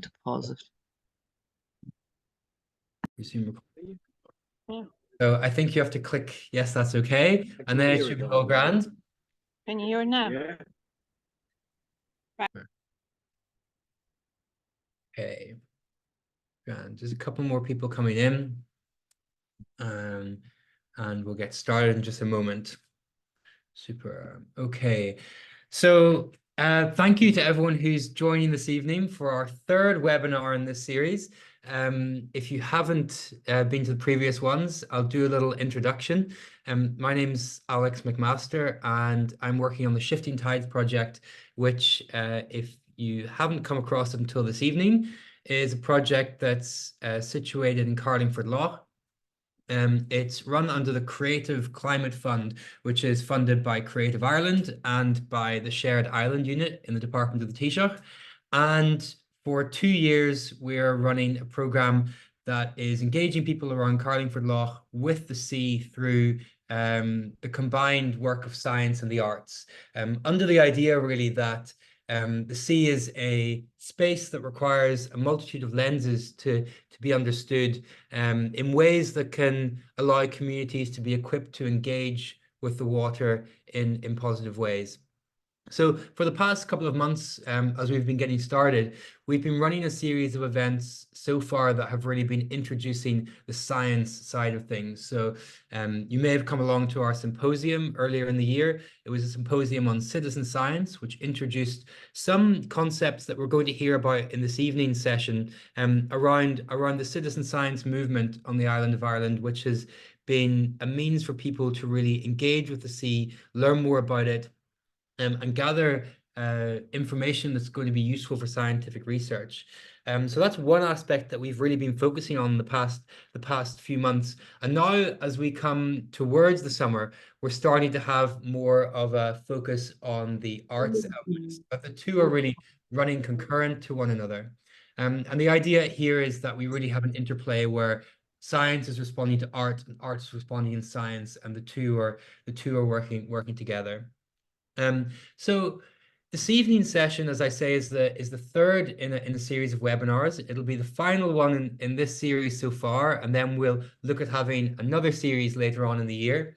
to pause it. Resume recording. So I think you have to click yes, that's okay, and then it should be all grand. Can you hear it now? Yeah. Okay, grand. There's a couple more people coming in, and we'll get started in just a moment. Super. Okay, so thank you to everyone who's joining this evening for our third webinar in this series. If you haven't been to the previous ones, I'll do a little introduction. My name's Alex McMaster, and I'm working on the Shifting Tides project, which, if you haven't come across it until this evening, is a project that's situated in Carlingford Lough. It's run under the Creative Climate Fund, which is funded by Creative Ireland and by the Shared Island Unit in the Department of the Taoiseach. And for 2 years, we're running a programme that is engaging people around Carlingford Lough with the sea through the combined work of science and the arts, under the idea really that the sea is a space that requires a multitude of lenses to be understood in ways that can allow communities to be equipped to engage with the water in positive ways. So for the past couple of months, as we've been getting started, we've been running a series of events so far that have really been introducing the science side of things. So you may have come along to our symposium earlier in the year. It was a symposium on citizen science, which introduced some concepts that we're going to hear about in this evening's session around the citizen science movement on the island of Ireland, which has been a means for people to really engage with the sea, learn more about it, and gather information that's going to be useful for scientific research. So that's one aspect that we've really been focusing on the past few months. And now, as we come towards the summer, we're starting to have more of a focus on the arts elements. But the two are really running concurrent to one another. And the idea here is that we really have an interplay where science is responding to art and art is responding in science, and the two are working together. So this evening's session, as I say, is the third in a series of webinars. It'll be the final one in this series so far, and then we'll look at having another series later on in the year.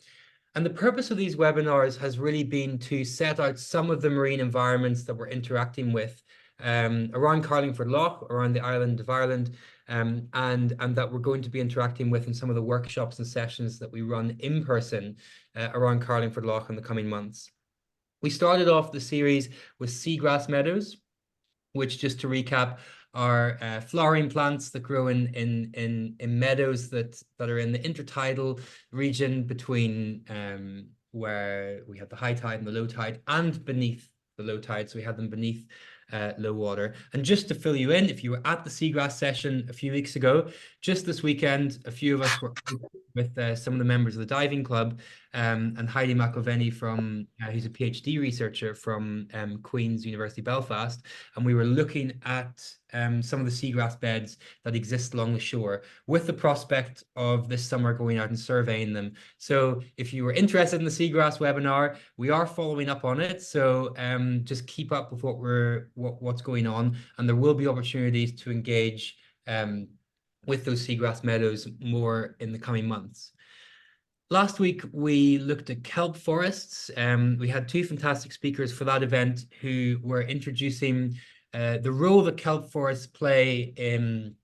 And the purpose of these webinars has really been to set out some of the marine environments that we're interacting with around Carlingford Lough, around the island of Ireland, and that we're going to be interacting with in some of the workshops and sessions that we run in person around Carlingford Lough in the coming months. We started off the series with seagrass meadows, which, just to recap, are flowering plants that grow in meadows that are in the intertidal region between where we have the high tide and the low tide, and beneath the low tide. So we have them beneath low water. And just to fill you in, if you were at the seagrass session a few weeks ago, just this weekend, a few of us were with some of the members of the diving club, and Heidi McIlvenny from who's a PhD researcher from Queen's University Belfast, and we were looking at some of the seagrass beds that exist along the shore, with the prospect of this summer going out and surveying them. So if you were interested in the seagrass webinar, we are following up on it. So just keep up with what's going on, and there will be opportunities to engage with those seagrass meadows more in the coming months. Last week, we looked at kelp forests. We had two fantastic speakers for that event who were introducing the role that kelp forests play in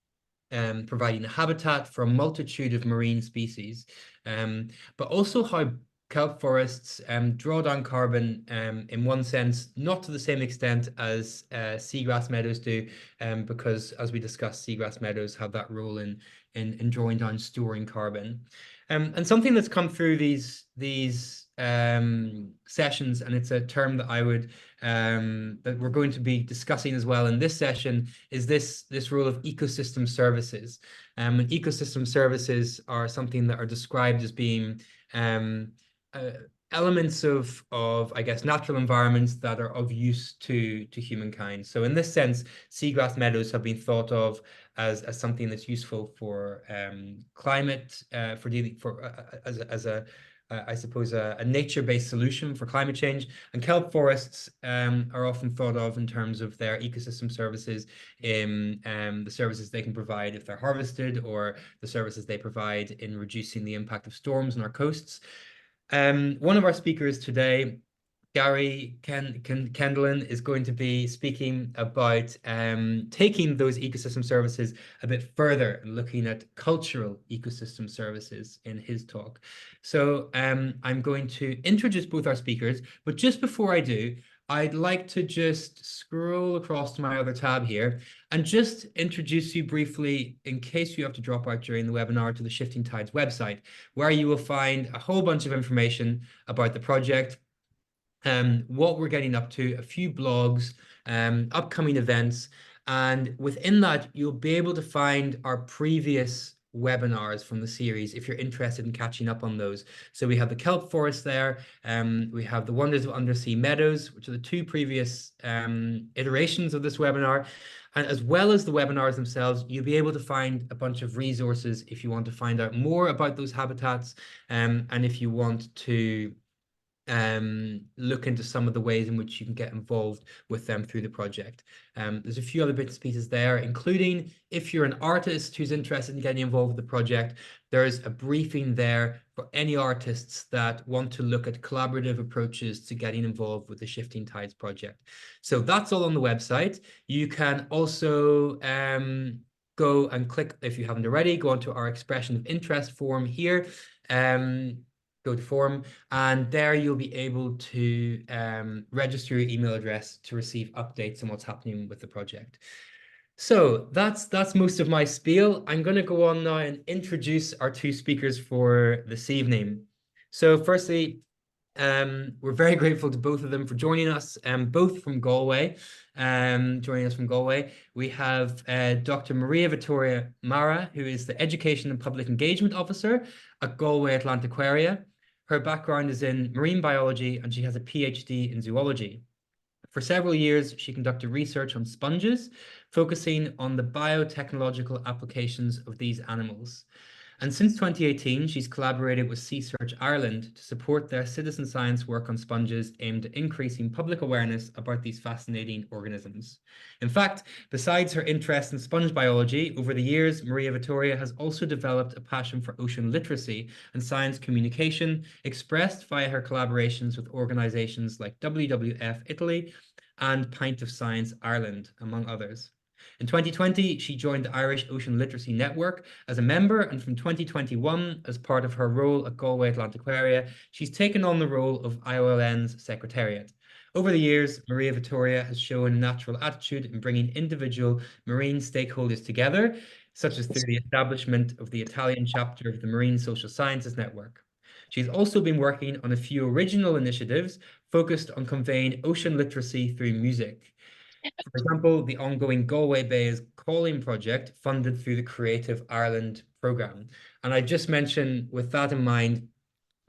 providing a habitat for a multitude of marine species, but also how kelp forests draw down carbon in one sense, not to the same extent as seagrass meadows do, because, as we discussed, seagrass meadows have that role in drawing down, storing carbon. And something that's come through these sessions, and it's a term that I would that we're going to be discussing as well in this session, is this role of ecosystem services. And ecosystem services are something that are described as being elements of I guess natural environments that are of use to humankind. So in this sense, seagrass meadows have been thought of as something that's useful for climate, for dealing as I suppose, a nature-based solution for climate change. And kelp forests are often thought of in terms of their ecosystem services, in the services they can provide if they're harvested, or the services they provide in reducing the impact of storms on our coasts. One of our speakers today, Garry Kendellen, is going to be speaking about taking those ecosystem services a bit further and looking at cultural ecosystem services in his talk. So I'm going to introduce both our speakers, but just before I do, I'd like to just scroll across to my other tab here and just introduce you briefly, in case you have to drop out during the webinar, to the Shifting Tides website, where you will find a whole bunch of information about the project, what we're getting up to, a few blogs, upcoming events, and within that, you'll be able to find our previous webinars from the series if you're interested in catching up on those. So we have the kelp forest there, we have the wonders of undersea meadows, which are the two previous iterations of this webinar. And as well as the webinars themselves, you'll be able to find a bunch of resources if you want to find out more about those habitats, and if you want to look into some of the ways in which you can get involved with them through the project. There's a few other bits and pieces there, including if you're an artist who's interested in getting involved with the project, there's a briefing there for any artists that want to look at collaborative approaches to getting involved with the Shifting Tides project. So that's all on the website. You can also go and click, if you haven't already, go onto our expression of interest form here. Go to forum, and there you'll be able to register your email address to receive updates on what's happening with the project. So that's most of my spiel. I'm going to go on now and introduce our two speakers for this evening. So firstly, we're very grateful to both of them for joining us, both from Galway. Joining us from Galway, we have Dr. Maria Vittoria Marra, who is the Education and Public Engagement Officer at Galway Atlantiquaria. Her background is in marine biology, and she has a PhD in zoology. For several years, she conducted research on sponges, focusing on the biotechnological applications of these animals. And since 2018, she's collaborated with Sea Search Ireland to support their citizen science work on sponges aimed at increasing public awareness about these fascinating organisms. In fact, besides her interest in sponge biology, over the years, Maria Vittoria has also developed a passion for ocean literacy and science communication, expressed via her collaborations with organizations like WWF Italy and Pint of Science Ireland, among others. In 2020, she joined the Irish Ocean Literacy Network as a member, and from 2021, as part of her role at Galway Atlantiquaria, she's taken on the role of IOLN's Secretariat. Over the years, Maria Vittoria has shown a natural attitude in bringing individual marine stakeholders together, such as through the establishment of the Italian chapter of the Marine Social Sciences Network. She's also been working on a few original initiatives focused on conveying ocean literacy through music. For example, the ongoing Galway Bay's Calling project, funded through the Creative Ireland programme. And I just mentioned, with that in mind,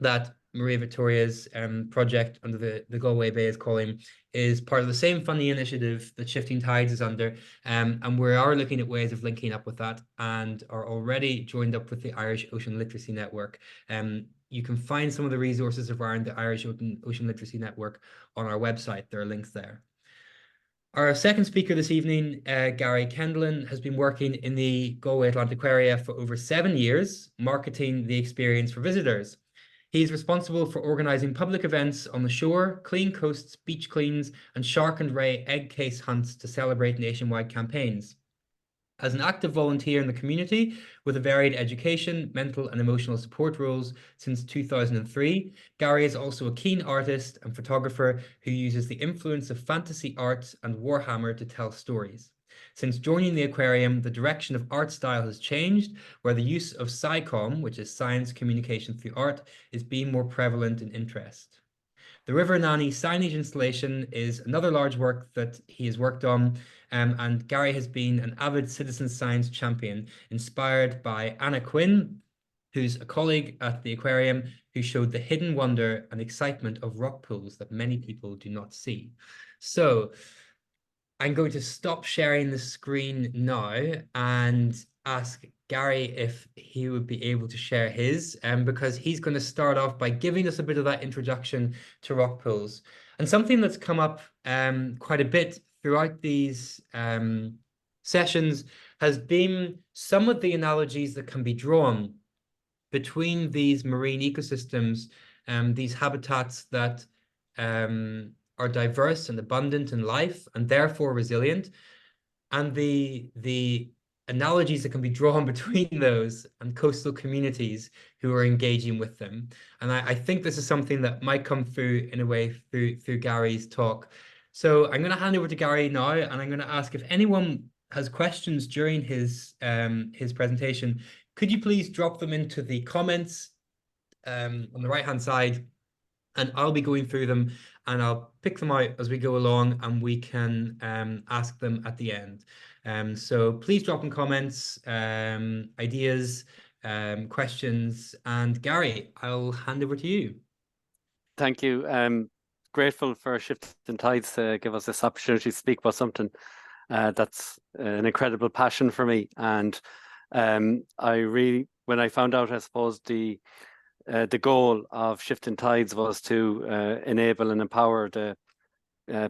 that Maria Vittoria's project under the Galway Bay's Calling is part of the same funding initiative that Shifting Tides is under. And we are looking at ways of linking up with that, and are already joined up with the Irish Ocean Literacy Network. You can find some of the resources around the Irish Ocean Literacy Network on our website. There are links there. Our second speaker this evening, Garry Kendellen, has been working in the Galway Atlantiquaria for over 7 years, marketing the experience for visitors. He's responsible for organising public events on the shore, clean coasts, beach cleans, and shark and ray egg case hunts to celebrate nationwide campaigns. As an active volunteer in the community with a varied education, mental and emotional support roles since 2003, Garry is also a keen artist and photographer who uses the influence of fantasy art and Warhammer to tell stories. Since joining the aquarium, the direction of art style has changed, where the use of SciComm, which is science communication through art, is being more prevalent in interest. The River Nanny signage installation is another large work that he has worked on, and Garry has been an avid citizen science champion, inspired by Anna Quinn, who's a colleague at the aquarium, who showed the hidden wonder and excitement of rock pools that many people do not see. So I'm going to stop sharing the screen now, and ask Garry if he would be able to share his, because he's going to start off by giving us a bit of that introduction to rock pools. And something that's come up quite a bit throughout these sessions has been some of the analogies that can be drawn between these marine ecosystems, these habitats that are diverse and abundant in life and therefore resilient, and the analogies that can be drawn between those and coastal communities who are engaging with them. And I think this is something that might come through in a way through Garry's talk. So I'm going to hand over to Garry now, and I'm going to ask if anyone has questions during his presentation, could you please drop them into the comments on the right-hand side, and I'll be going through them and I'll pick them out as we go along, and we can ask them at the end. So please drop in comments, ideas, questions, and Garry, I'll hand over to you. Thank you. Grateful for Shifting Tides to give us this opportunity to speak about something that's an incredible passion for me. And when I found out, I suppose, the goal of Shifting Tides was to enable and empower the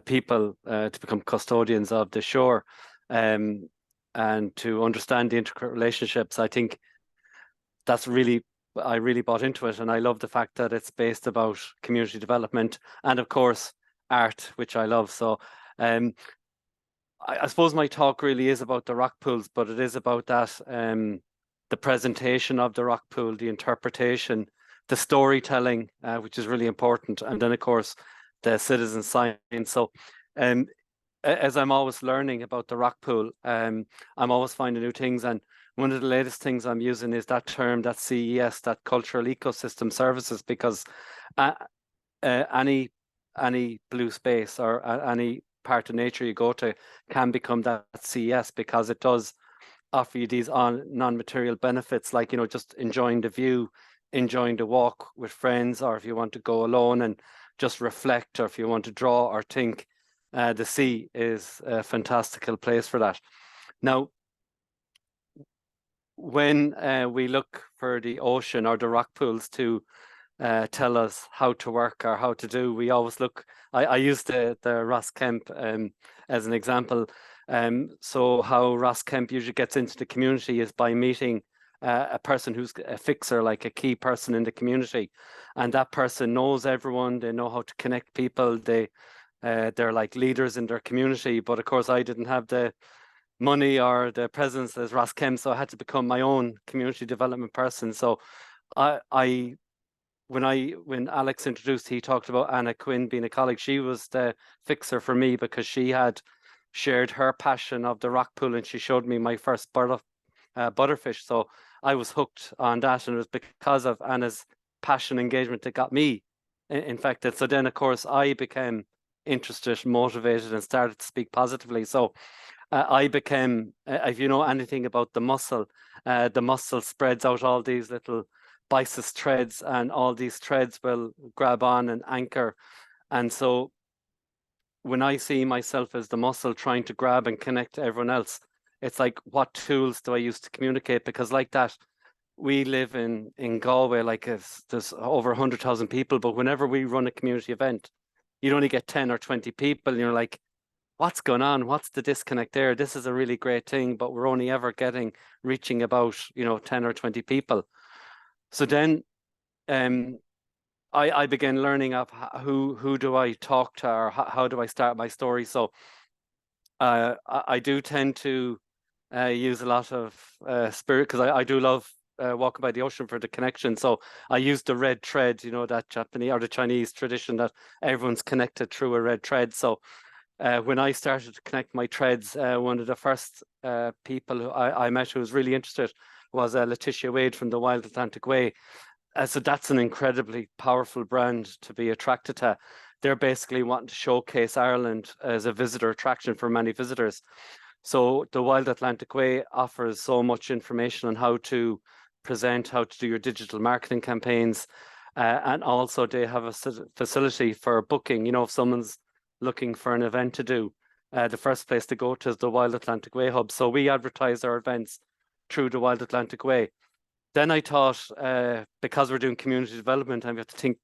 people to become custodians of the shore, and to understand the intricate relationships. I think that's I really bought into it, and I love the fact that it's based about community development and, of course, art, which I love. So I suppose my talk really is about the rock pools, but it is about that, the presentation of the rock pool, the interpretation, the storytelling, which is really important, and then, of course, the citizen science. So as I'm always learning about the rock pool, I'm always finding new things, and one of the latest things I'm using is that term, that CES, that cultural ecosystem services, because any blue space or any part of nature you go to can become that CES, because it does offer you these non-material benefits, like, you know, just enjoying the view, enjoying the walk with friends, or if you want to go alone and just reflect, or if you want to draw or think, the sea is a fantastical place for that. Now, when we look for the ocean or the rock pools to tell us how to work or how to do, we always look, I use the Ross Kemp as an example. So how Ross Kemp usually gets into the community is by meeting a person who's a fixer, like a key person in the community, and that person knows everyone, they know how to connect people, they're like leaders in their community. But of course, I didn't have the money or the presence as Ross Kemp, so I had to become my own community development person. So when Alex introduced, he talked about Anna Quinn being a colleague. She was the fixer for me because she had shared her passion of the rock pool, and she showed me my first butterfish. So I was hooked on that, and it was because of Anna's passion engagement that got me infected. So then, of course, I became interested, motivated, and started to speak positively. So I became, if you know anything about the mussel spreads out all these little byssus threads, and all these threads will grab on and anchor. And so when I see myself as the mussel trying to grab and connect to everyone else, it's like, what tools do I use to communicate? Because like that, we live in Galway, like there's over 100,000 people, but whenever we run a community event, you'd only get 10 or 20 people, and you're like, what's going on? What's the disconnect there? This is a really great thing, but we're only ever reaching about, 10 or 20 people. So then I began learning of who do I talk to, or how do I start my story. So I do tend to use a lot of spirit, because I do love walking by the ocean for the connection. So I use the red thread, that Japanese or the Chinese tradition that everyone's connected through a red thread. So when I started to connect my threads, one of the first people who I met who was really interested was Letitia Wade from the Wild Atlantic Way. So that's an incredibly powerful brand to be attracted to. They're basically wanting to showcase Ireland as a visitor attraction for many visitors. So the Wild Atlantic Way offers so much information on how to present, how to do your digital marketing campaigns. And also they have a facility for booking. If someone's looking for an event to do, the first place to go to is the Wild Atlantic Way Hub. So we advertise our events through the Wild Atlantic Way. Then I thought, because we're doing community development and we have to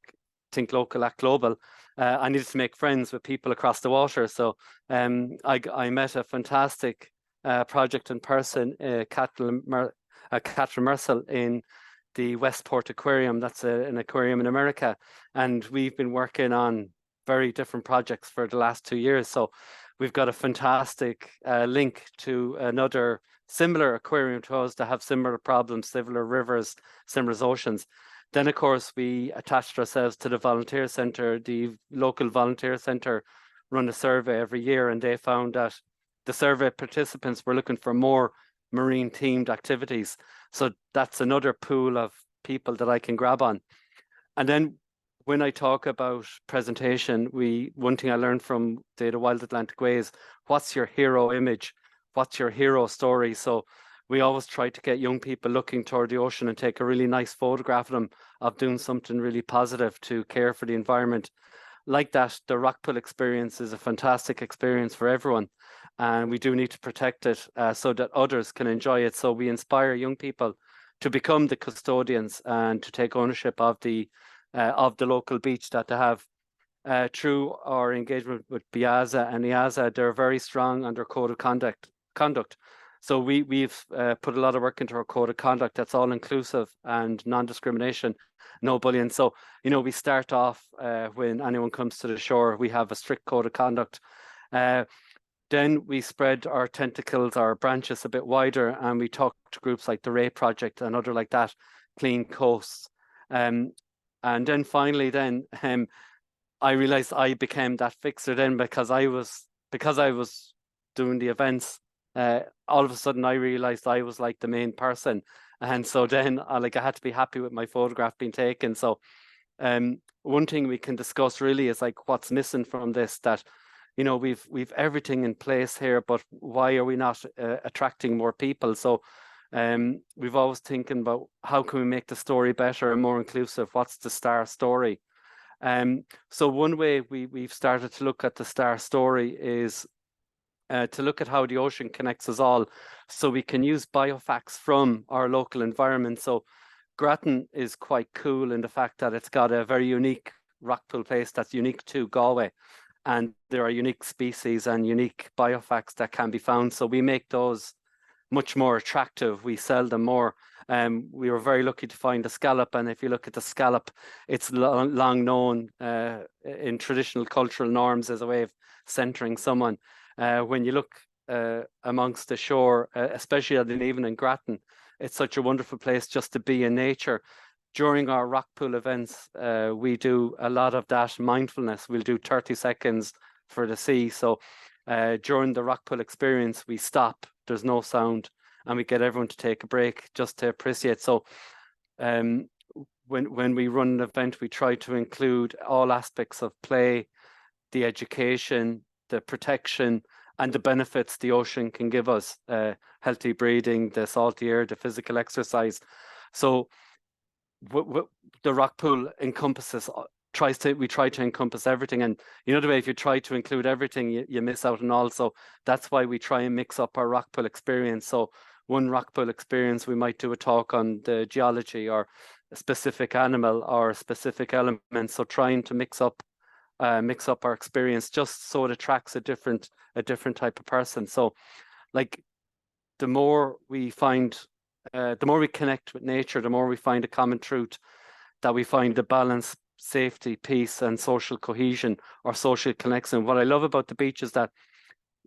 think local, act global, I needed to make friends with people across the water. So I met a fantastic project in person, Catherine Mersel in the Westport Aquarium. That's an aquarium in America. And we've been working on very different projects for the last 2 years. So we've got a fantastic link to another similar aquarium to us that have similar problems, similar rivers, similar oceans. Then, of course, we attached ourselves to the volunteer centre. The local volunteer centre run a survey every year, and they found that the survey participants were looking for more marine themed activities. So that's another pool of people that I can grab on. And then when I talk about presentation, one thing I learned from the Wild Atlantic Way is, what's your hero image? What's your hero story? So we always try to get young people looking toward the ocean and take a really nice photograph of them, of doing something really positive to care for the environment. Like that, the rockpool experience is a fantastic experience for everyone. And we do need to protect it so that others can enjoy it. So we inspire young people to become the custodians and to take ownership of the local beach that they have. Through our engagement with BIASA and IASA, they're very strong on their code of conduct. So we've put a lot of work into our code of conduct that's all inclusive and non-discrimination, no bullying. So, we start off when anyone comes to the shore, we have a strict code of conduct. Then we spread our tentacles, our branches a bit wider, and we talk to groups like the Ray Project and other like that, Clean Coasts. And then finally, I realized I became that fixer then because I was doing the events. All of a sudden I realized I was like the main person, and so then I had to be happy with my photograph being taken. So one thing we can discuss really is like what's missing from this, that we've everything in place here, but why are we not attracting more people? So we've always thinking about how can we make the story better and more inclusive. What's the star story? So one way we've started to look at the star story is to look at how the ocean connects us all, so we can use biofacts from our local environment. So Grattan is quite cool in the fact that it's got a very unique rockpool place that's unique to Galway, and there are unique species and unique biofacts that can be found. So we make those much more attractive. We sell them more. We were very lucky to find a scallop, and if you look at the scallop, it's long known in traditional cultural norms as a way of centering someone. When you look amongst the shore, especially at an evening in Grattan, it's such a wonderful place just to be in nature. During our rockpool events, we do a lot of that mindfulness. We'll do 30 seconds for the sea. So during the rockpool experience, we stop, there's no sound, and we get everyone to take a break just to appreciate. So when we run an event, we try to include all aspects of play, the education, the protection, and the benefits the ocean can give us, healthy breathing, the salty air, the physical exercise. So the rockpool encompasses, we try to encompass everything. And the way, if you try to include everything, you miss out on all. So that's why we try and mix up our rockpool experience. So one rockpool experience, we might do a talk on the geology or a specific animal or a specific element. So trying to mix up our experience just so it attracts a different type of person. So like the more we connect with nature, the more we find a common truth, that we find the balance, safety, peace, and social cohesion or social connection. What I love about the beach is that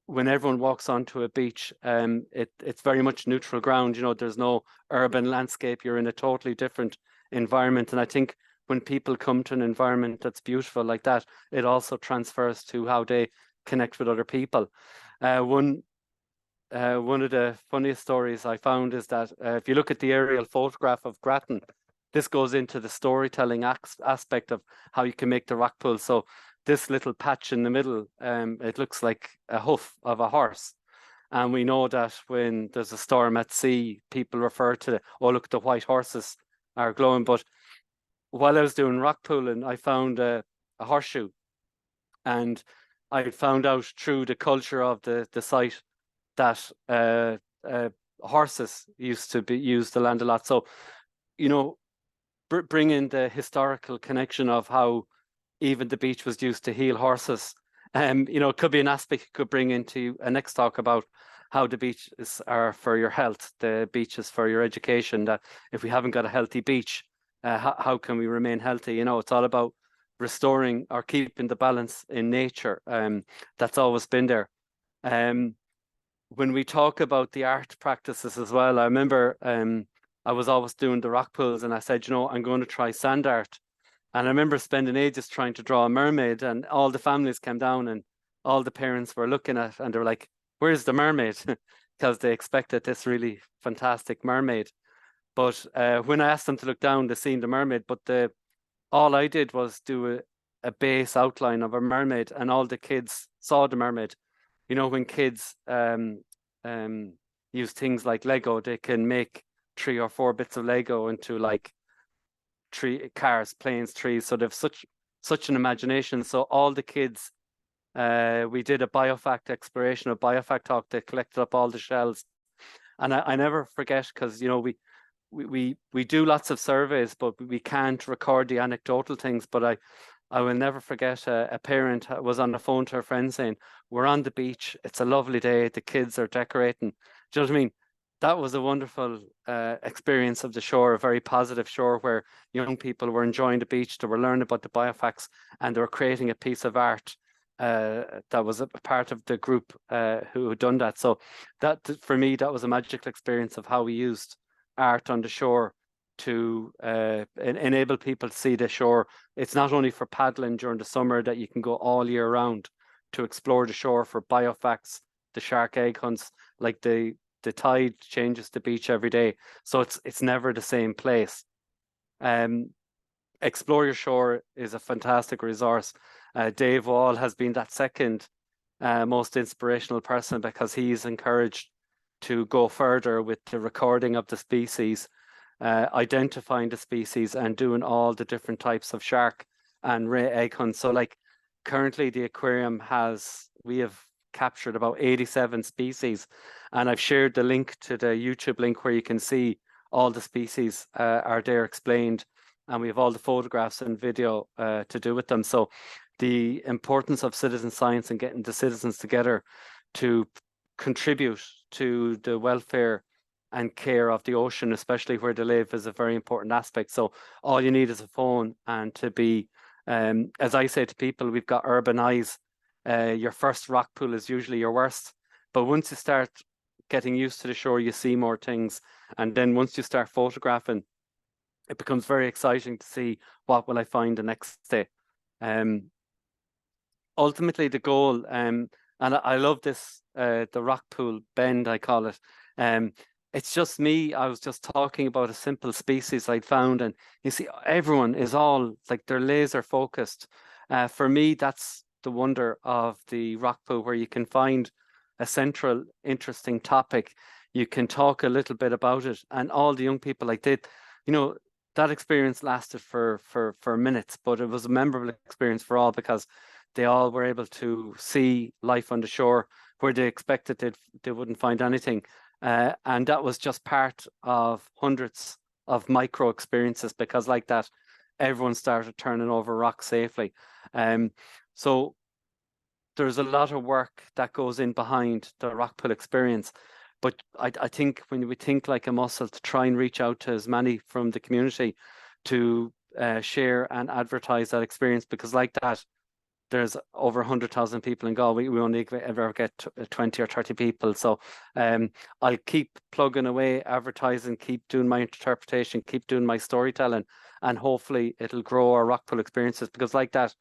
when everyone walks onto a beach, it's very much neutral ground. There's no urban landscape. You're in a totally different environment. And I think when people come to an environment that's beautiful like that, it also transfers to how they connect with other people. One of the funniest stories I found is that if you look at the aerial photograph of Grattan, this goes into the storytelling aspect of how you can make the rock pool. So this little patch in the middle, it looks like a hoof of a horse. And we know that when there's a storm at sea, people refer to, oh, look, the white horses are glowing. But while I was doing rock pooling, I found a horseshoe, and I found out through the culture of the site that horses used to be used the land a lot. So, you know, bring in the historical connection of how even the beach was used to heal horses. You know, it could be an aspect you could bring into a next talk about how the beaches are for your health, the beaches for your education, that if we haven't got a healthy beach, how can we remain healthy? You know, it's all about restoring or keeping the balance in nature. That's always been there. When we talk about the art practices as well, I remember I was always doing the rock pools, and I said, you know, I'm going to try sand art. And I remember spending ages trying to draw a mermaid, and all the families came down and all the parents were looking at, and they were like, where's the mermaid? Because they expected this really fantastic mermaid. But when I asked them to look down, they seen the mermaid, but all I did was do a base outline of a mermaid, and all the kids saw the mermaid. You know, when kids use things like Lego, they can make 3 or 4 bits of Lego into like cars, planes, trees. So they've such an imagination. So all the kids, we did a biofact exploration, a biofact talk. They collected up all the shells, and I never forget, because you know we do lots of surveys, but we can't record the anecdotal things. But I will never forget a parent was on the phone to her friend saying, we're on the beach, it's a lovely day, the kids are decorating. Do you know what I mean? That was a wonderful experience of the shore, a very positive shore where young people were enjoying the beach, they were learning about the biofacts, and they were creating a piece of art that was a part of the group who had done that. So that, for me, that was a magical experience of how we used art on the shore to enable people to see the shore. It's not only for paddling during the summer, that you can go all year round to explore the shore for biofacts, the shark egg hunts, like the tide changes the beach every day, so it's never the same place. Explore Your Shore is a fantastic resource. Dave Wall has been that second most inspirational person, because he's encouraged to go further with the recording of the species, identifying the species, and doing all the different types of shark and ray egg hunts. So like currently the aquarium we have captured about 87 species, and I've shared the link to the YouTube link where you can see all the species are there explained, and we have all the photographs and video to do with them. So the importance of citizen science and getting the citizens together to contribute to the welfare and care of the ocean, especially where they live, is a very important aspect. So all you need is a phone, and to be, as I say to people, we've got urban eyes. Your first rock pool is usually your worst, but once you start getting used to the shore, you see more things, and then once you start photographing, it becomes very exciting to see what will I find the next day. Ultimately, the goal, and I love this, the rock pool bend, I call it. It's just me. I was just talking about a simple species I'd found, and you see, everyone is all like, they're laser focused. For me, that's the wonder of the rock pool, where you can find a central interesting topic. You can talk a little bit about it, and all the young people, like, they, you know, that experience lasted for minutes, but it was a memorable experience for all, because they all were able to see life on the shore where they expected they wouldn't find anything. And that was just part of hundreds of micro experiences, because like that, everyone started turning over rocks safely. So there's a lot of work that goes in behind the rock pool experience. But I think when we think like a muscle, to try and reach out to as many from the community to share and advertise that experience, because like that, there's over 100,000 people in Galway. We only ever get 20 or 30 people. So I'll keep plugging away, advertising, keep doing my interpretation, keep doing my storytelling, and hopefully it'll grow our rock pool experiences, because like that,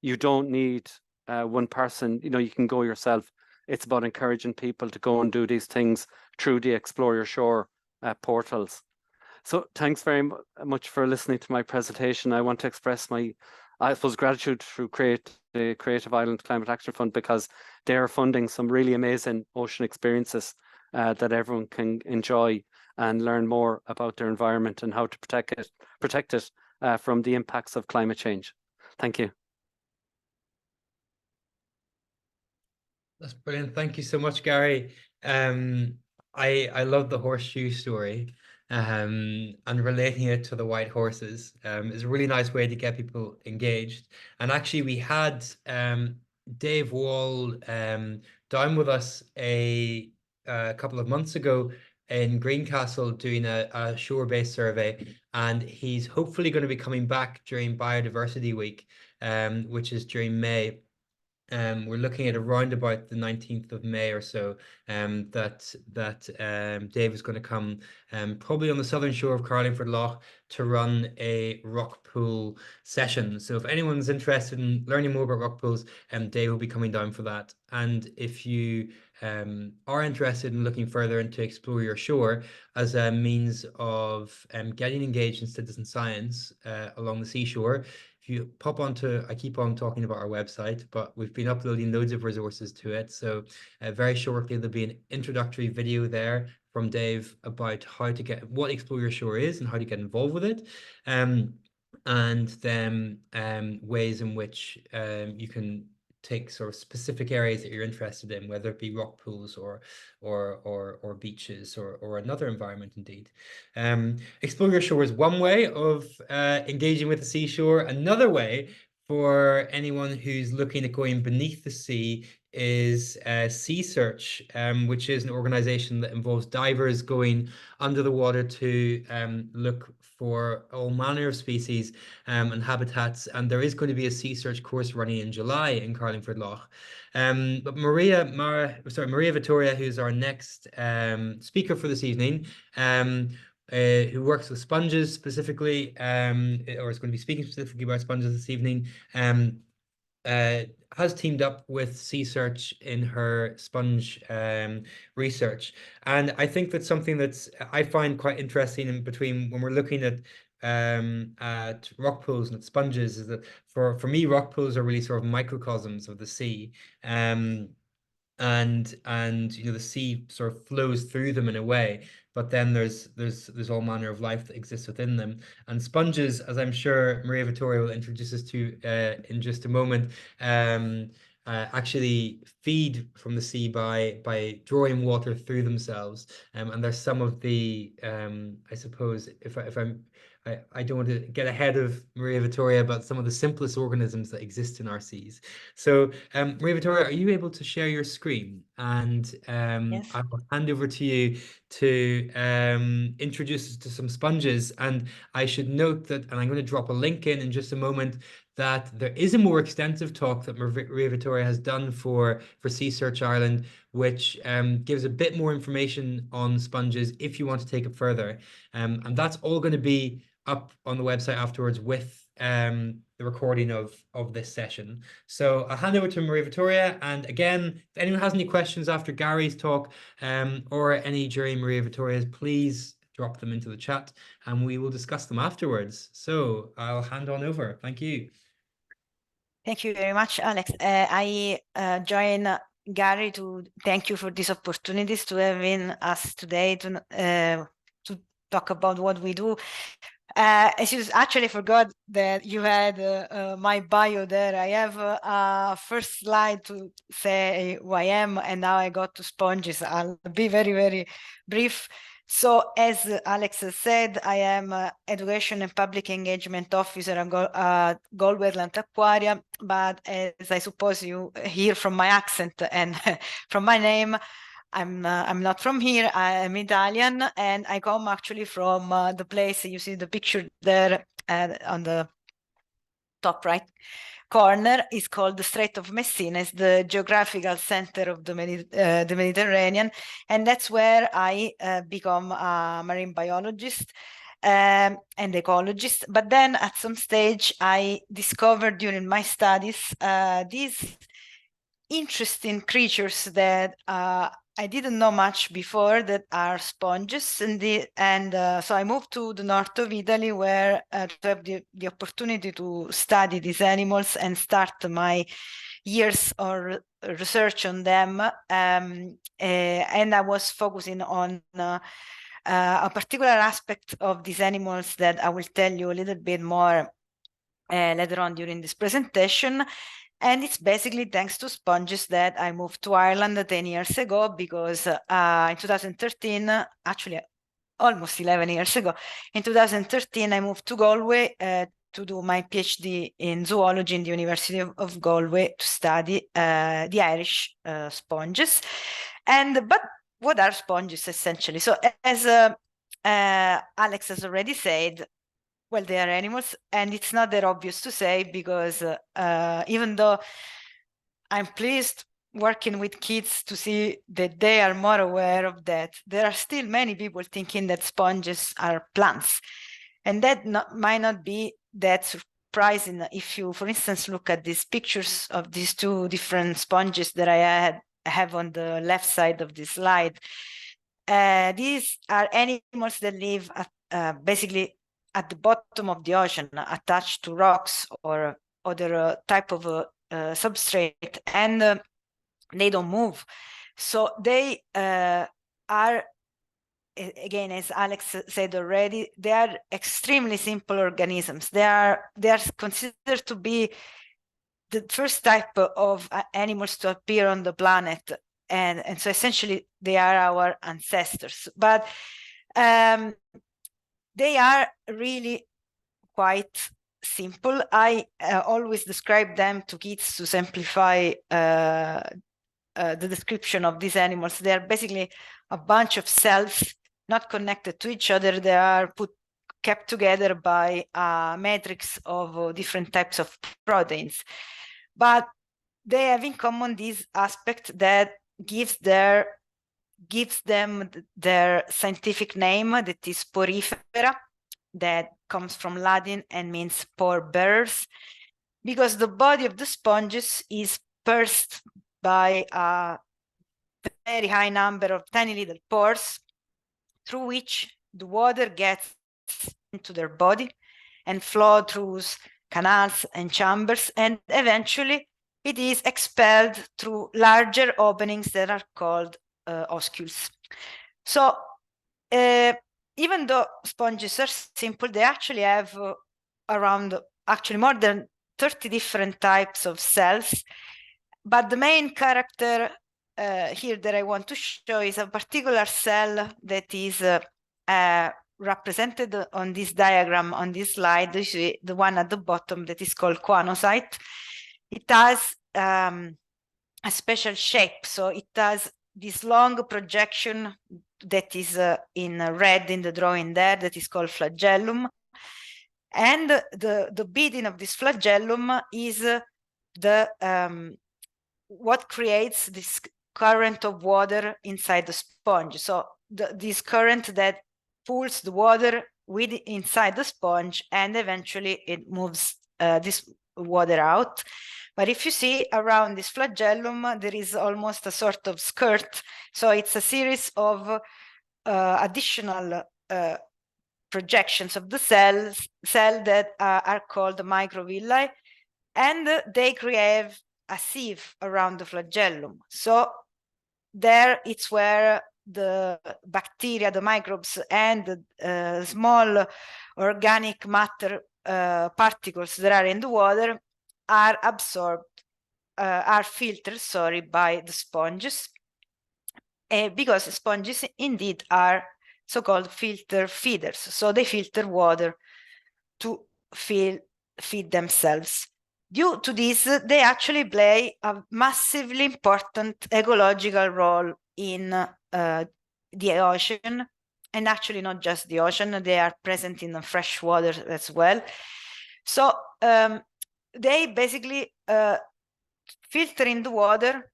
you don't need one person, you know, you can go yourself. It's about encouraging people to go and do these things through the Explore Your Shore portals. So thanks very much for listening to my presentation. I want to express my, I suppose, gratitude through the Creative Island Climate Action Fund, because they are funding some really amazing ocean experiences that everyone can enjoy and learn more about their environment and how to protect it from the impacts of climate change. Thank you. That's brilliant. Thank you so much, Garry. I love the horseshoe story, and relating it to the white horses is a really nice way to get people engaged. And actually, we had Dave Wall down with us a couple of months ago in Greencastle doing a shore-based survey, and he's hopefully going to be coming back during Biodiversity Week, which is during May. We're looking at around about the 19th of May or so, that Dave is going to come probably on the southern shore of Carlingford Lough to run a rock pool session. So if anyone's interested in learning more about rock pools, Dave will be coming down for that. And if you are interested in looking further into Explore Your Shore as a means of getting engaged in citizen science along the seashore, if you pop onto, I keep on talking about our website, but we've been uploading loads of resources to it. So very shortly, there'll be an introductory video there from Dave about how to get, what Explore Your Shore is and how to get involved with it. And then ways in which you can take sort of specific areas that you're interested in, whether it be rock pools or beaches or another environment indeed. Explore Your Shore is one way of engaging with the seashore. Another way for anyone who's looking at going beneath the sea is Sea Search, which is an organization that involves divers going under the water to look for all manner of species and habitats. And there is going to be a Sea Search course running in July in Carlingford Lough. But Maria Vittoria, who's our next speaker for this evening, who works with sponges specifically, or is going to be speaking specifically about sponges this evening, has teamed up with Sea Search in her sponge research. And I think that's something that's I find quite interesting in between when we're looking at rock pools and at sponges, is that for me, rock pools are really sort of microcosms of the sea. And you know, the sea sort of flows through them in a way, but then there's all manner of life that exists within them. And sponges, as I'm sure Maria Vittoria will introduce us to in just a moment, actually feed from the sea by drawing water through themselves. And there's some of the I suppose I don't want to get ahead of Maria Vittoria, but some of the simplest organisms that exist in our seas. So, Maria Vittoria, are you able to share your screen? And Yes. I will hand over to you to introduce us to some sponges. And I should note that, and I'm going to drop a link in just a moment, that there is a more extensive talk that Maria Vittoria has done for Sea Search Ireland, which gives a bit more information on sponges if you want to take it further. And that's all going to be up on the website afterwards with the recording of this session. So I'll hand over to Maria Vittoria. And again, if anyone has any questions after Garry's talk or any during Maria Vittoria's, please drop them into the chat and we will discuss them afterwards. So I'll hand on over. Thank you. Thank you very much, Alex. I join Garry to thank you for these opportunities to having us today to talk about what we do. As you actually forgot that you had my bio there. I have a first slide to say who I am, and now I got to sponges. I'll be very, very brief. So as Alex has said, I am Education and Public Engagement Officer at Galway Aquarium, but as I suppose you hear from my accent and from my name, I'm not from here. I'm Italian, and I come actually from the place you see the picture there on the top right corner is called the Strait of Messina. It's the geographical center of the Mediterranean, and that's where I become a marine biologist and ecologist. But then at some stage, I discovered during my studies these interesting creatures that I didn't know much before, that are sponges. So I moved to the north of Italy where to have the opportunity to study these animals and start my years of research on them. And I was focusing on a particular aspect of these animals that I will tell you a little bit more later on during this presentation. And it's basically thanks to sponges that I moved to Ireland 10 years ago, because in 2013, actually almost 11 years ago, in 2013, I moved to Galway to do my PhD in zoology in the University of Galway to study the Irish sponges. But what are sponges essentially? So as Alex has already said, well, they are animals, and it's not that obvious to say, because even though I'm pleased working with kids to see that they are more aware of that, there are still many people thinking that sponges are plants. And that might not be that surprising if you, for instance, look at these pictures of these two different sponges that I have on the left side of this slide. These are animals that live basically at the bottom of the ocean, attached to rocks or other type of substrate, and they don't move. So they are, again, as Alex said already, they are extremely simple organisms. They are considered to be the first type of animals to appear on the planet, and so essentially they are our ancestors. But they are really quite simple. I always describe them to kids to simplify the description of these animals. They are basically a bunch of cells not connected to each other. They are kept together by a matrix of different types of proteins. But they have in common this aspect that gives them their scientific name, that is Porifera, that comes from Latin and means pore bearers, because the body of the sponges is pursed by a very high number of tiny little pores through which the water gets into their body and flow through canals and chambers, and eventually it is expelled through larger openings that are called oscules. So even though sponges are simple, they actually have around more than 30 different types of cells. But the main character here that I want to show is a particular cell that is represented on this diagram, on this slide. This is the one at the bottom that is called choanocyte. It has a special shape, so it has this long projection that is in red in the drawing there, that is called flagellum. And the beating of this flagellum is what creates this current of water inside the sponge. So this current that pulls the water inside the sponge, and eventually it moves this water out. But if you see around this flagellum, there is almost a sort of skirt. So it's a series of additional projections of the cell that are called microvilli, and they create a sieve around the flagellum. So there it's where the bacteria, the microbes, and the small organic matter particles that are in the water are absorbed, are filtered, by the sponges, because sponges indeed are so-called filter feeders. So they filter water to feed themselves. Due to this, they actually play a massively important ecological role in the ocean, and actually not just the ocean, they are present in the fresh water as well. So they basically filter in the water,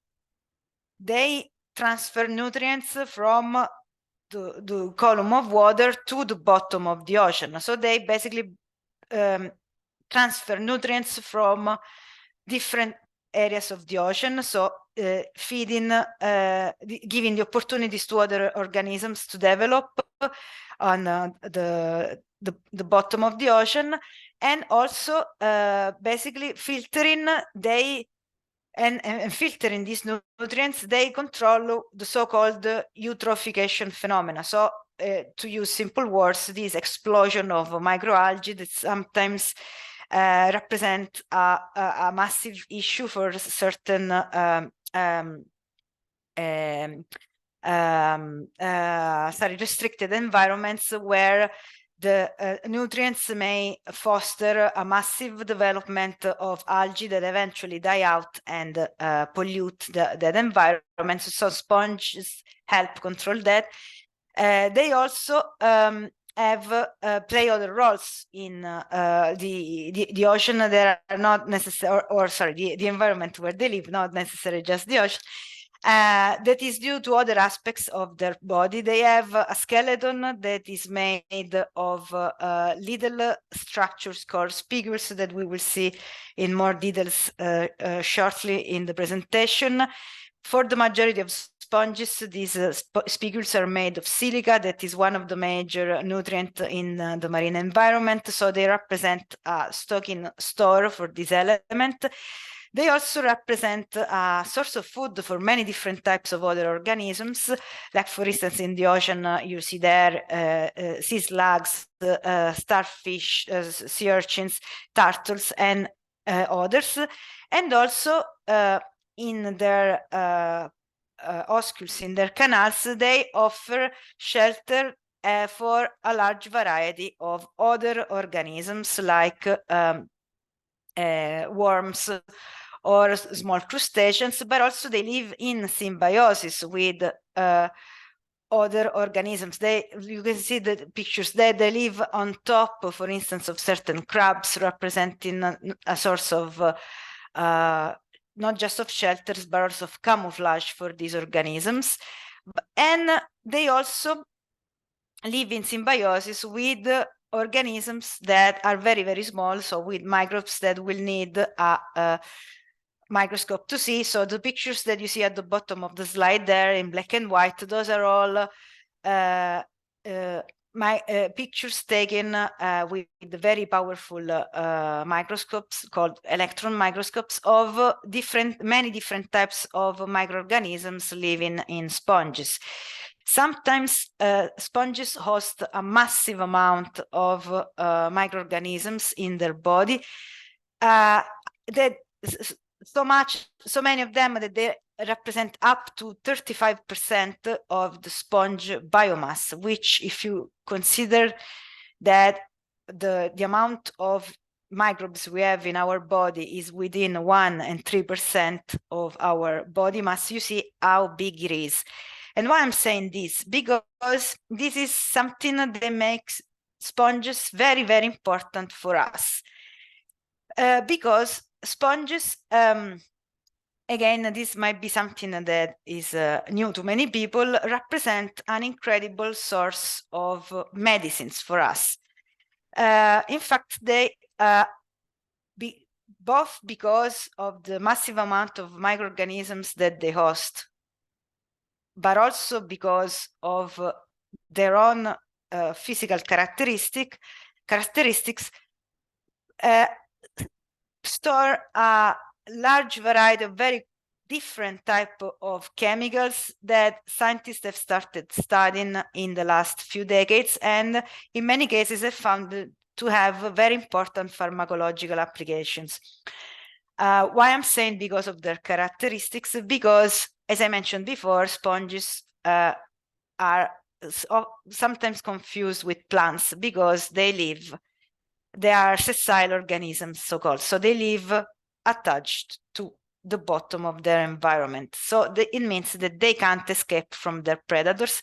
they transfer nutrients from the column of water to the bottom of the ocean. So they basically transfer nutrients from different areas of the ocean, so feeding, giving the opportunities to other organisms to develop on the bottom of the ocean, and also basically filtering. And filtering these nutrients, they control the so-called eutrophication phenomena. So to use simple words, this explosion of microalgae that sometimes represent a massive issue for certain restricted environments where the nutrients may foster a massive development of algae that eventually die out and pollute that environment. So sponges help control that. They also have play other roles in the ocean that are not necessary, or sorry, the environment where they live, not necessarily just the ocean. That is due to other aspects of their body. They have a skeleton that is made of little structures called spicules that we will see in more details shortly in the presentation. For the majority of sponges, these spicules are made of silica, that is one of the major nutrients in the marine environment. So they represent a stocking store for this element. They also represent a source of food for many different types of other organisms. Like, for instance, in the ocean, you see there sea slugs, starfish, sea urchins, turtles, and others. And also in their oscules, in their canals, they offer shelter for a large variety of other organisms like worms or small crustaceans, but also they live in symbiosis with other organisms. You can see the pictures there. They live on top, for instance, of certain crabs, representing a source of not just of shelters, but also of camouflage for these organisms. And they also live in symbiosis with organisms that are very, very small, so with microbes that will need a microscope to see. So the pictures that you see at the bottom of the slide there in black and white, those are all pictures taken with very powerful microscopes called electron microscopes of many different types of microorganisms living in sponges. Sometimes sponges host a massive amount of microorganisms in their body, so many of them that they represent up to 35% of the sponge biomass, which, if you consider that the amount of microbes we have in our body is within 1 and 3% of our body mass, you see how big it is. And why I'm saying this? Because this is something that makes sponges very, very important for us. Because sponges, again, this might be something that is new to many people, represent an incredible source of medicines for us. In fact, they both because of the massive amount of microorganisms that they host, but also because of their own physical characteristics, store a large variety of very different type of chemicals that scientists have started studying in the last few decades, and in many cases have found to have very important pharmacological applications. Why I'm saying because of their characteristics? Because, as I mentioned before, sponges are sometimes confused with plants because they are sessile organisms, so-called. So they live attached to the bottom of their environment. So it means that they can't escape from their predators.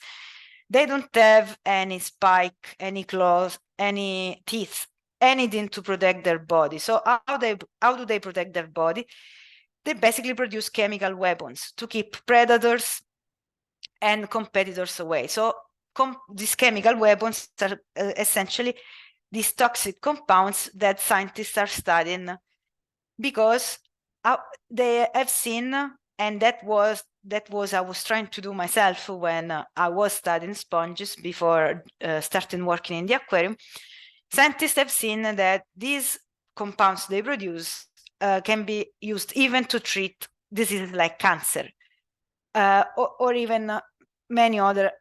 They don't have any spike, any claws, any teeth, anything to protect their body. So how do they protect their body? They basically produce chemical weapons to keep predators and competitors away. So these chemical weapons are essentially these toxic compounds that scientists are studying because they have seen, and that was I was trying to do myself when I was studying sponges before starting working in the aquarium. Scientists have seen that these compounds they produce can be used even to treat diseases like cancer or even many other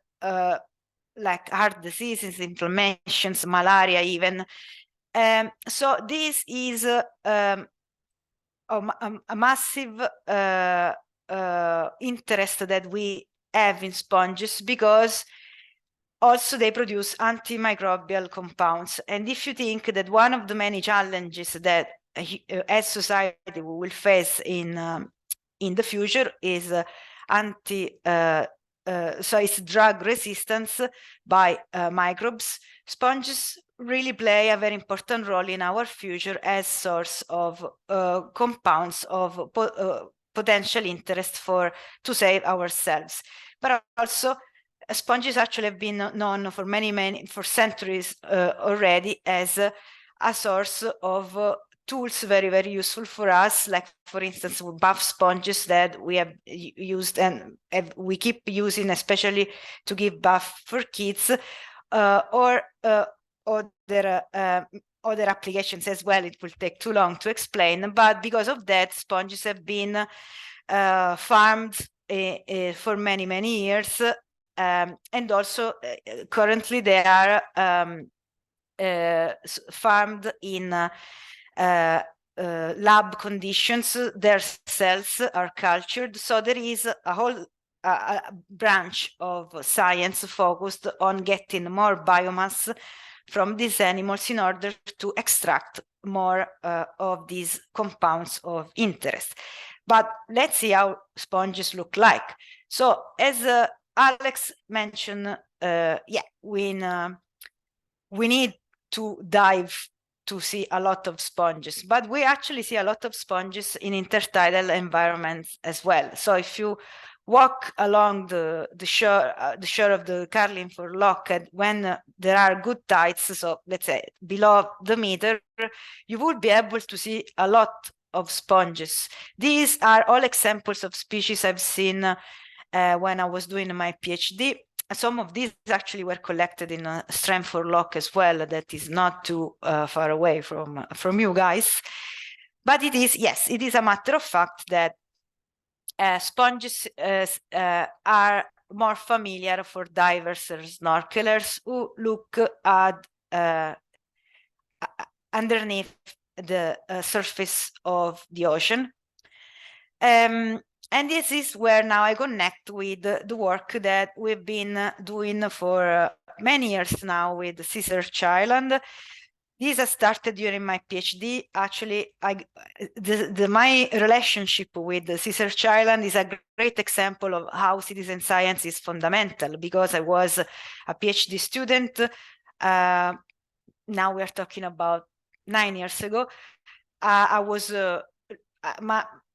like heart diseases, inflammations, malaria even. So this is a massive interest that we have in sponges, because also they produce antimicrobial compounds. And if you think that one of the many challenges that as society we will face in the future is so it's drug resistance by microbes, sponges really play a very important role in our future as source of compounds of potential interest to save ourselves. But also sponges actually have been known for centuries already as a source of tools very, very useful for us, like for instance bath sponges that we have used and we keep using, especially to give bath for kids, or other applications as well. It will take too long to explain, but because of that, sponges have been farmed for many, many years, and also currently they are farmed in lab conditions. Their cells are cultured, so there is a whole branch of science focused on getting more biomass from these animals in order to extract more of these compounds of interest. But let's see how sponges look like. So as Alex mentioned, we need to dive to see a lot of sponges, but we actually see a lot of sponges in intertidal environments as well. So if you walk along the shore of the Carlingford Loch, and when there are good tides, so let's say below the meter, you would be able to see a lot of sponges. These are all examples of species I've seen when I was doing my PhD. Some of these actually were collected in Strandford Loch as well, that is not too far away from you guys. But it is a matter of fact that sponges are more familiar for divers or snorkelers who look at underneath the surface of the ocean. And this is where now I connect with the work that we've been doing for many years now with Seashore Island. This has started during my PhD. Actually, my relationship with the Seashore Island is a great example of how citizen science is fundamental, because I was a PhD student. Now we're talking about 9 years ago. I was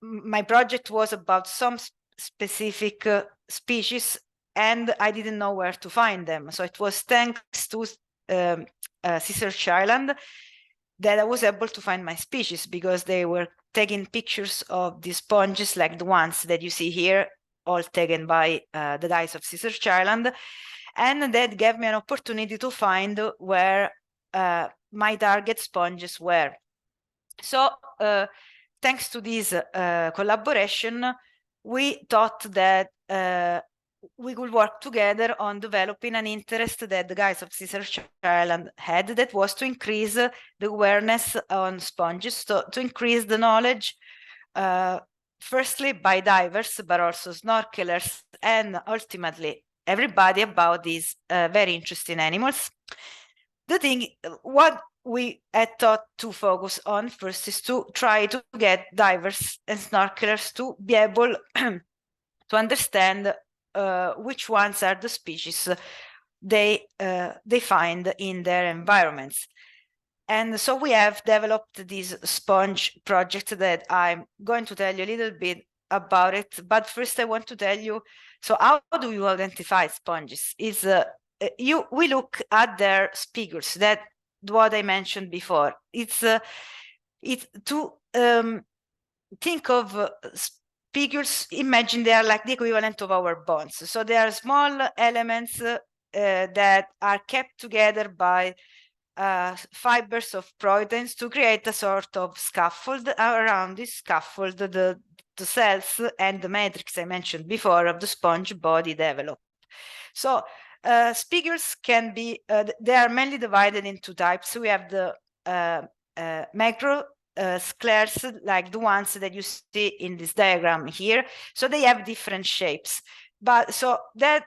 my project was about some specific species, and I didn't know where to find them. So it was thanks to Seashore Island that I was able to find my species, because they were taking pictures of the sponges like the ones that you see here, all taken by the guys of Seashore Island. And that gave me an opportunity to find where my target sponges were. So thanks to this collaboration, we thought that we could work together on developing an interest that the guys of Seashore Island had, that was to increase the awareness on sponges, to increase the knowledge, firstly by divers, but also snorkelers, and ultimately everybody about these very interesting animals. The thing, what we had thought to focus on first is to try to get divers and snorkelers to be able to understand which ones are the species they find in their environments. And so we have developed this sponge project that I'm going to tell you a little bit about it. But first I want to tell you, so how do you identify sponges? We look at their spicules, that what I mentioned before. It's to think of spicules, imagine they are like the equivalent of our bones. So they are small elements that are kept together by fibers of proteins to create a sort of scaffold. Around this scaffold, the cells and the matrix I mentioned before of the sponge body develop. So spicules can be, they are mainly divided into types. We have the macro sclers like the ones that you see in this diagram here. So they have different shapes, but so that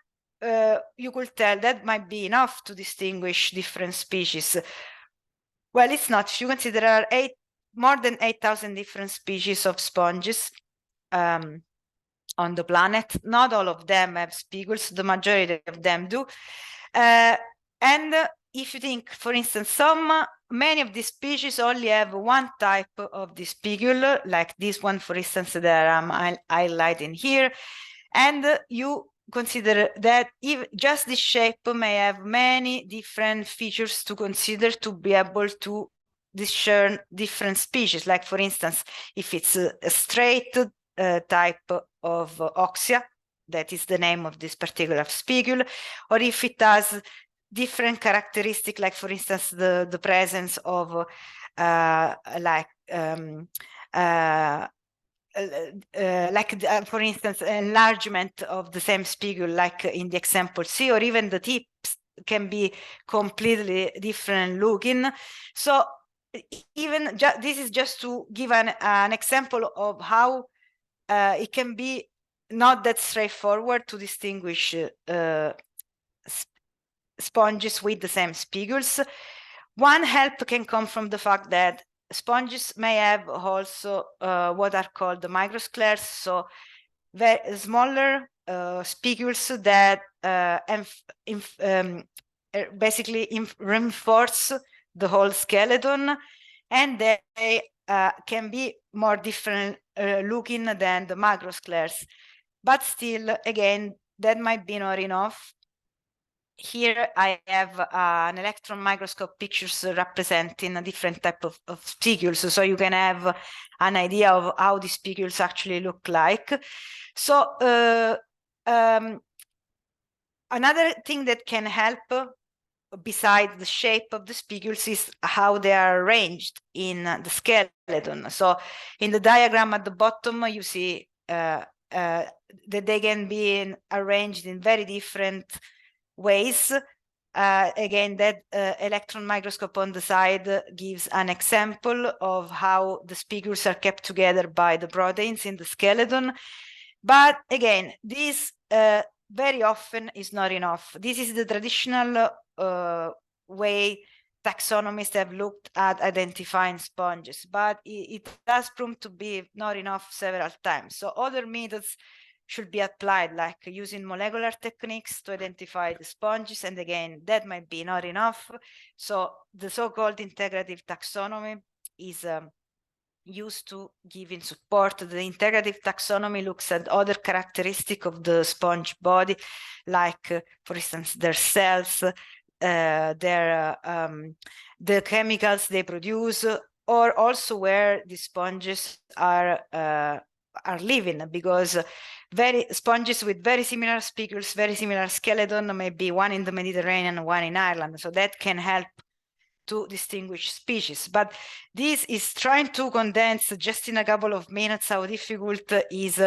you could tell that might be enough to distinguish different species. Well, it's not. If you consider there are more than 8,000 different species of sponges on the planet. Not all of them have spicules. The majority of them do. And if you think, for instance, many of these species only have one type of the spicule, like this one, for instance, that I'm highlighting here, and you consider that just this shape may have many different features to consider to be able to discern different species. Like, for instance, if it's a straight type of oxia, that is the name of this particular spicule, or if it has different characteristics, like, for instance, the presence of for instance, enlargement of the same spicule, like in the example C, or even the tips can be completely different looking. So even this is just to give an example of how it can be not that straightforward to distinguish sponges with the same spicules. One help can come from the fact that sponges may have also what are called the microsclers, so very smaller spicules that basically reinforce the whole skeleton, and they can be more different looking than the macrosclers. But still, again, that might be not enough. Here I have an electron microscope pictures representing a different type of spicules, so you can have an idea of how the spicules actually look like. So another thing that can help, besides the shape of the spicules, is how they are arranged in the skeleton. So in the diagram at the bottom, you see that they can be arranged in very different ways. Again, that electron microscope on the side gives an example of how the spicules are kept together by the proteins in the skeleton. But again, this very often is not enough. This is the traditional way taxonomists have looked at identifying sponges, but it has proven to be not enough several times. So other methods should be applied, like using molecular techniques to identify the sponges, and again, that might be not enough. So the so-called integrative taxonomy is used to giving support. The integrative taxonomy looks at other characteristics of the sponge body, like for instance, their cells, the chemicals they produce, or also where the sponges are living, because sponges with very similar spicules, very similar skeleton, maybe one in the Mediterranean, one in Ireland. So that can help to distinguish species. But this is trying to condense just in a couple of minutes how difficult it is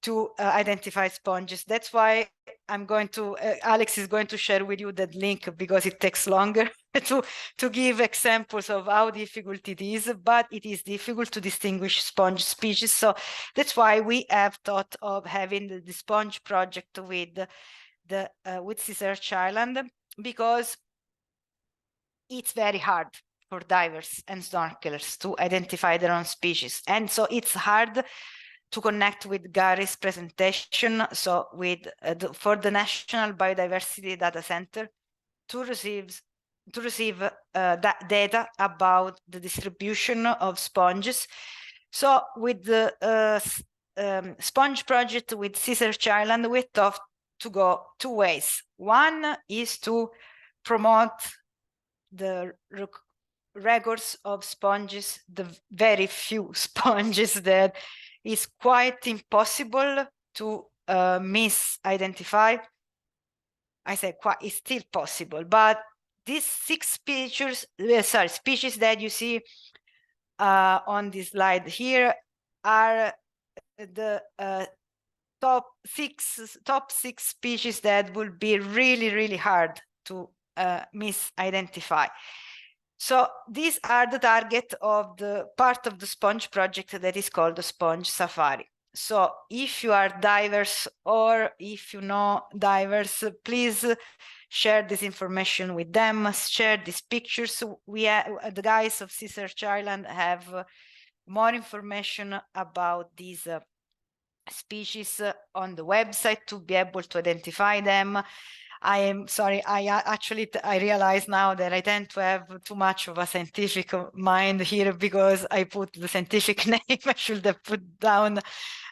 to identify sponges. That's why I'm going to, Alex is going to share with you that link, because it takes longer to give examples of how difficult it is, but it is difficult to distinguish sponge species. So that's why we have thought of having the sponge project with Seashore Island, because it's very hard for divers and snorkelers to identify their own species. And so it's hard to connect with Garry's presentation, so with for the National Biodiversity Data Center, to receive that data about the distribution of sponges. So with the sponge project with Seashore Island, we thought to go two ways. One is to promote the records of sponges, the very few sponges that is quite impossible to misidentify. I say quite, it's still possible, but these 6 species that you see on this slide here are the top six species that will be really, really hard to misidentify. So these are the target of the part of the sponge project that is called the Sponge Safari. So if you are divers or if you know divers, please share this information with them, share these pictures. The guys of Sea Search Island have more information about these species on the website to be able to identify them. I am sorry, I realize now that I tend to have too much of a scientific mind here because I put the scientific name. I should have put down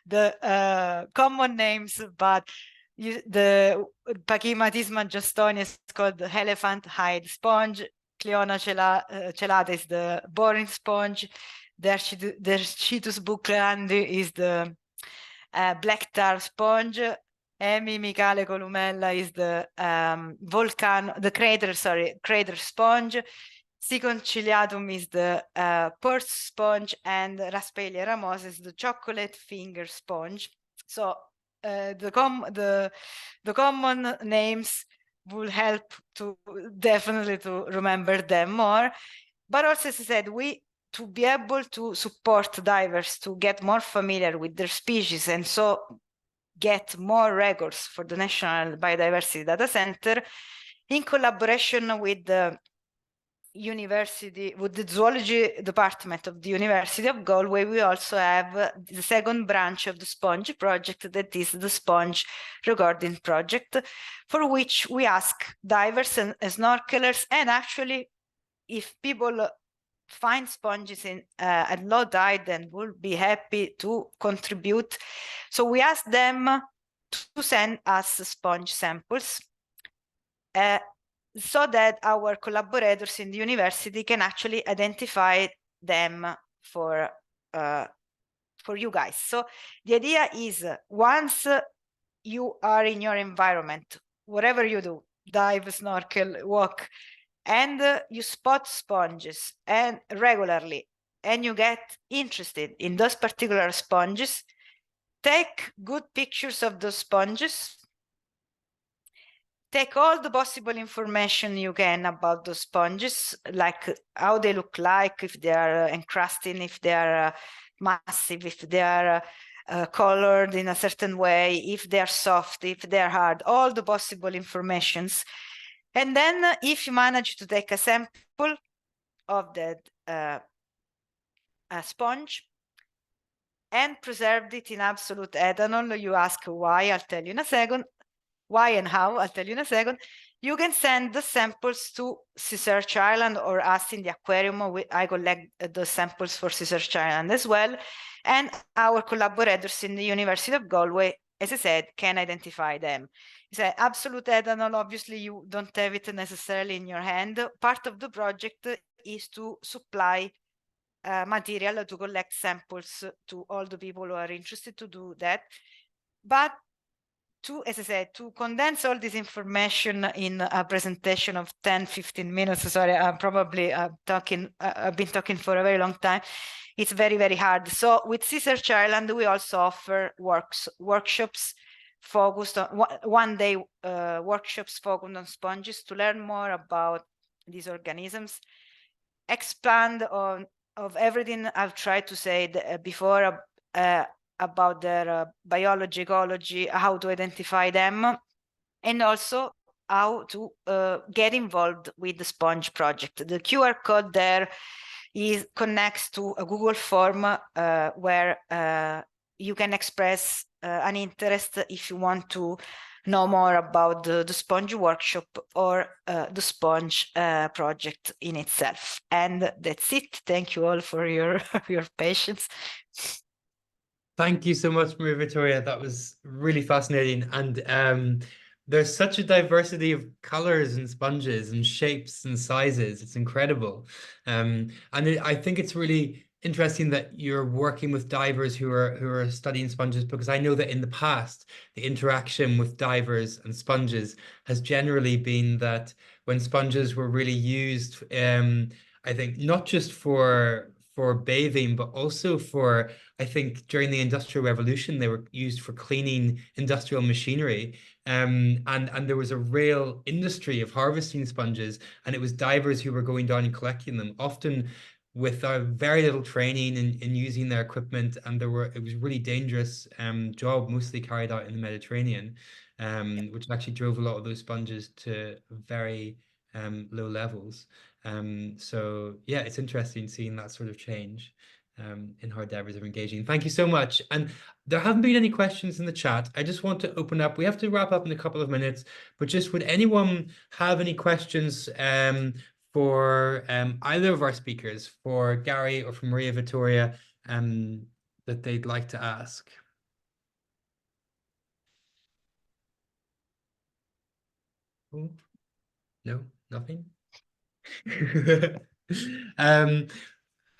the common names, but the Pachymatisma johnstoni is called the elephant hide sponge. Cleona celata is the boring sponge. The Derchitus bucleandi is the black tar sponge. Micale columella is the crater sponge. Siconciliatum is the purse sponge, and Raspalia ramosa is the chocolate finger sponge. So the common names will help to definitely to remember them more. But also, as I said, to be able to support divers to get more familiar with their species and so get more records for the National Biodiversity Data Center, in collaboration with the zoology department of the University of Galway, we also have the second branch of the Sponge project, that is the Sponge Recording project, for which we ask divers and snorkelers, and actually if people find sponges at low tide and will be happy to contribute. So we ask them to send us sponge samples so that our collaborators in the university can actually identify them for you guys. So the idea is once you are in your environment, whatever you do, dive, snorkel, walk, and you spot sponges and regularly, and you get interested in those particular sponges, take good pictures of those sponges, take all the possible information you can about those sponges, like how they look like, if they are encrusting, if they are massive, if they are colored in a certain way, if they are soft, if they are hard, all the possible informations. And then if you manage to take a sample of that sponge and preserved it in absolute ethanol, you ask why, I'll tell you in a second. Why and how, I'll tell you in a second. You can send the samples to Sea Search Island or us in the aquarium. I collect the samples for Sea Search Island as well. And our collaborators in the University of Galway, as I said, can identify them. It's absolute ethanol. Obviously, you don't have it necessarily in your hand. Part of the project is to supply material to collect samples to all the people who are interested to do that. But as I said, to condense all this information in a presentation of 10-15 minutes, sorry, I'm probably talking, I've been talking for a very long time. It's very, very hard. So with Sea Search Island, we also offer workshops focused on one-day workshops focused on sponges to learn more about these organisms, expand on everything I've tried to say before about their biology, ecology, how to identify them, and also how to get involved with the Sponge project. The QR code there connects to a Google form where you can express an interest if you want to know more about the Sponge workshop or the Sponge project in itself. And that's it. Thank you all for your patience. Thank you so much, Maria Vittoria. That was really fascinating. And there's such a diversity of colors and sponges and shapes and sizes. It's incredible. I think it's really interesting that you're working with divers who are studying sponges, because I know that in the past, the interaction with divers and sponges has generally been that when sponges were really used, I think not just for for bathing, but also for, I think, during the Industrial Revolution, they were used for cleaning industrial machinery. And there was a real industry of harvesting sponges, and it was divers who were going down and collecting them, often with very little training in using their equipment, and it was a really dangerous job, mostly carried out in the Mediterranean, which actually drove a lot of those sponges to very low levels. So yeah, it's interesting seeing that sort of change in how divers are engaging. Thank you so much. And there haven't been any questions in the chat. I just want to open up. We have to wrap up in a couple of minutes, but just would anyone have any questions for either of our speakers, for Garry or for Maria Vittoria, that they'd like to ask? Oh, no, nothing.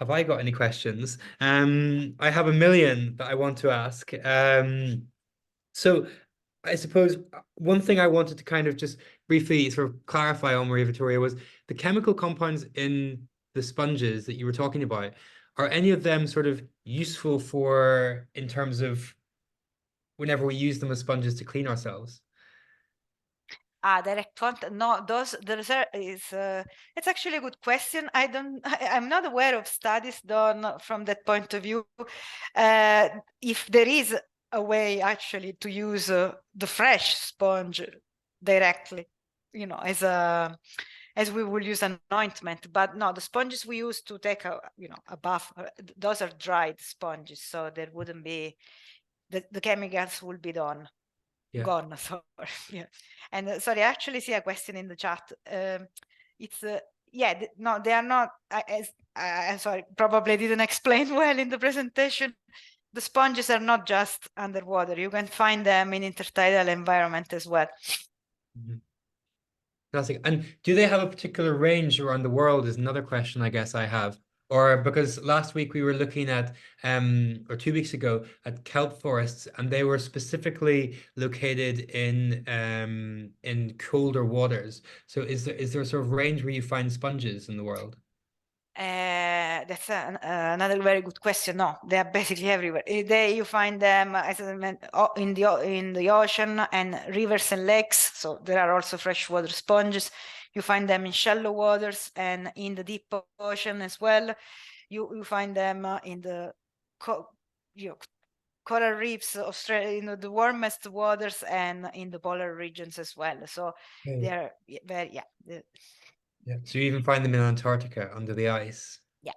Have I got any questions? I have a million that I want to ask. So I suppose one thing I wanted to kind of just briefly sort of clarify on, Maria Vittoria, was the chemical compounds in the sponges that you were talking about. Are any of them sort of useful for, in terms of whenever we use them as sponges to clean ourselves? Direct contact. No, the research is it's actually a good question. I'm not aware of studies done from that point of view. If there is a way actually to use the fresh sponge directly, you know, as we will use an ointment, but no, the sponges we use to take a bath, those are dried sponges, so there wouldn't be the chemicals will be done. Yeah. Gone. Sorry. Yeah. And sorry, I actually see a question in the chat. It's yeah, no, they are not. I'm sorry, probably didn't explain well in the presentation. The sponges are not just underwater. You can find them in intertidal environment as well. Mm-hmm. Fantastic. And do they have a particular range around the world is another question I guess I have. Or because last week we were looking at, or 2 weeks ago, at kelp forests, and they were specifically located in colder waters. So is there a sort of range where you find sponges in the world? That's another very good question. No, they are basically everywhere. You find them, as I mentioned, in the ocean and rivers and lakes. So there are also freshwater sponges. You find them in shallow waters and in the deep ocean as well. You find them in the coral reefs, Australia, the warmest waters, and in the polar regions as well. So they are very, yeah. Yeah. So you even find them in Antarctica under the ice. Yeah.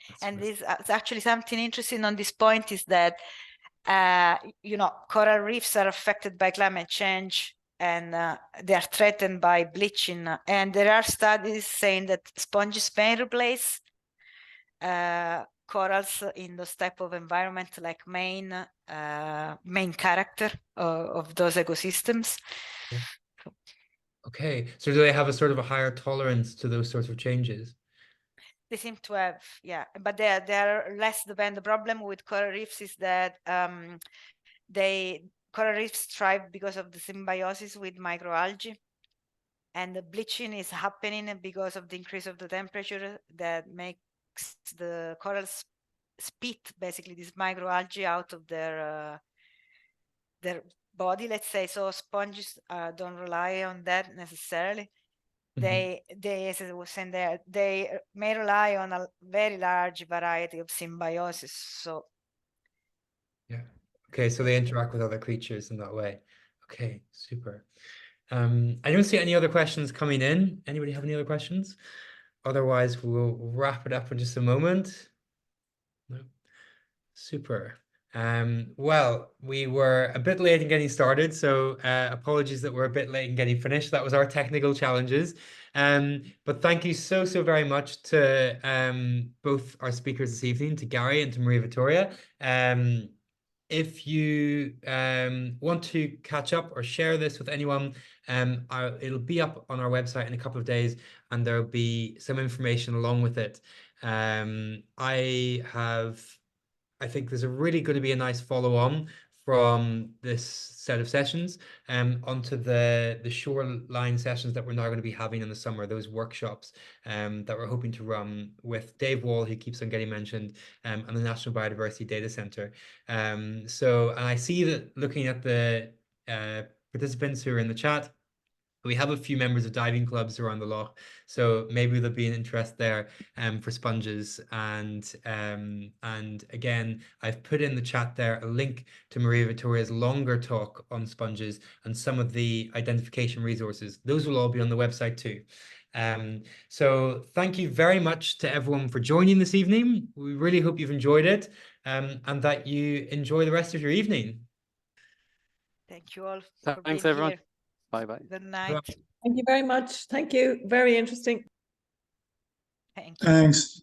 That's and right. this it's actually something interesting on this point is that coral reefs are affected by climate change, and they are threatened by bleaching, and there are studies saying that sponges may replace corals in those type of environment, like main character of those ecosystems. Yeah. Okay, so do they have a sort of a higher tolerance to those sorts of changes? They seem to have, yeah, but they are less dependent. The problem with coral reefs is that coral reefs thrive because of the symbiosis with microalgae, and the bleaching is happening because of the increase of the temperature that makes the corals spit basically this microalgae out of their body, let's say. So sponges don't rely on that necessarily. They, as I was saying, they may rely on a very large variety of symbiosis. So yeah. Okay, so they interact with other creatures in that way. Okay, super. I don't see any other questions coming in. Anybody have any other questions? Otherwise, we'll wrap it up in just a moment. No. Super. Well, we were a bit late in getting started, so apologies that we're a bit late in getting finished. That was our technical challenges. But thank you so very much to both our speakers this evening, to Garry and to Maria Vittoria. If you want to catch up or share this with anyone, it'll be up on our website in a couple of days, and there'll be some information along with it. I think there's a really going to be a nice follow-on from this set of sessions onto the shoreline sessions that we're now going to be having in the summer, those workshops that we're hoping to run with Dave Wall, who keeps on getting mentioned, and the National Biodiversity Data Centre. So, and I see that looking at the participants who are in the chat, we have a few members of diving clubs around the loch, so maybe there'll be an interest there for sponges. And again, I've put in the chat there a link to Maria Vittoria's longer talk on sponges and some of the identification resources. Those will all be on the website too. So thank you very much to everyone for joining this evening. We really hope you've enjoyed it, and that you enjoy the rest of your evening. Thank you all for Thanks, being everyone. here. Bye-bye. Good night. Thank you very much. Thank you. Very interesting. Thank you. Thanks.